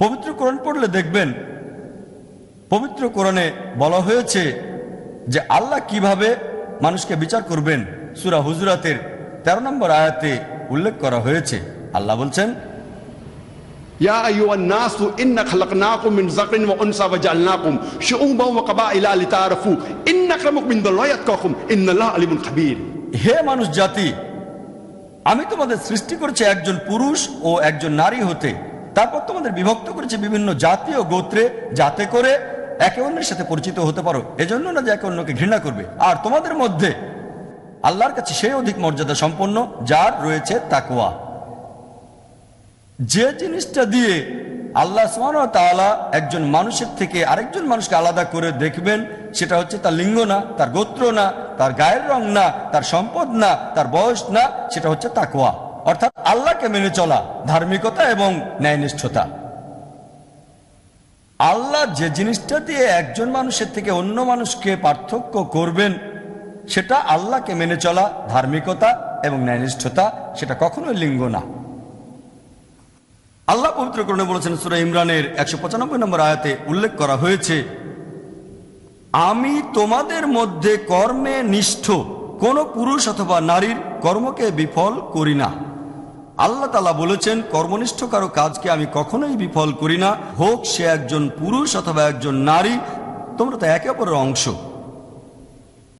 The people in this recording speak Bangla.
পবিত্র কোরআন পড়লে দেখবেন পবিত্র কোরআনে বলা হয়েছে যে আল্লাহ কিভাবে মানুষকে বিচার করবেন। সূরা হুজুরাতের 13 নম্বর আয়াতে উল্লেখ করা হয়েছে। আল্লাহ বলছেন, ইয়া আইয়ুহান নাসু ইন্না খালাকনাকুম মিন যাকরিন ওয়া উনসা ওয়া জাআলনাকুম শুউবান ওয়া কাবাইলা লিতাআরাফু ইন্না আক্রামাকুম ইনদাল্লাহি আতকাকুম ইন্নাল্লাহা আলিমুন খাবীর। হে মানুষ জাতি, আমি তোমাদের সৃষ্টি করেছি একজন পুরুষ ও একজন নারী হতে, তারপর তোমাদের বিভক্ত করেছি বিভিন্ন জাতি ও গোত্রে, যাতে করে একে অন্যের সাথে পরিচিত হতে পারো, এজন্য না যে একে অন্যকে ঘৃণা করবে। আর তোমাদের মধ্যে আল্লাহর কাছে সেই অধিক মর্যাদা সম্পন্ন যার রয়েছে তাকওয়া। যে জিনিসটা দিয়ে আল্লাহ সুবহানাহু ওয়া তাআলা একজন মানুষের থেকে আরেকজন মানুষকে আলাদা করে দেখবেন, সেটা হচ্ছে তার লিঙ্গ না, তার গোত্র না, তার গায়ের রং না, তার সম্পদ না, তার বয়স না, সেটা হচ্ছে তাকওয়া, অর্থাৎ আল্লাহকে মেনে চলা, ধার্মিকতা এবং ন্যায়নিষ্ঠতা। আল্লাহ যে জিনিসটা দিয়ে একজন মানুষের থেকে অন্য মানুষকে পার্থক্য করবেন, সেটা আল্লাহকে মেনে চলা, ধার্মিকতা এবং ন্যায়নিষ্ঠতা, সেটা কখনোই লিঙ্গ না। আল্লাহ পবিত্র কোরআনে বলেছেন, সূরা ইমরানের 195 নম্বর আয়াতে উল্লেখ করা হয়েছে, আমি তোমাদের মধ্যে কর্মে নিষ্ঠ কোন পুরুষ অথবা নারীর কর্মকে বিফল করি না। আল্লাহ তাআলা বলেছেন, কর্মনিষ্ঠ কারো কাজকে আমি কখনোই বিফল করি না, হোক সে একজন পুরুষ অথবা একজন নারী, তোমরা তো একে অপরের অংশ।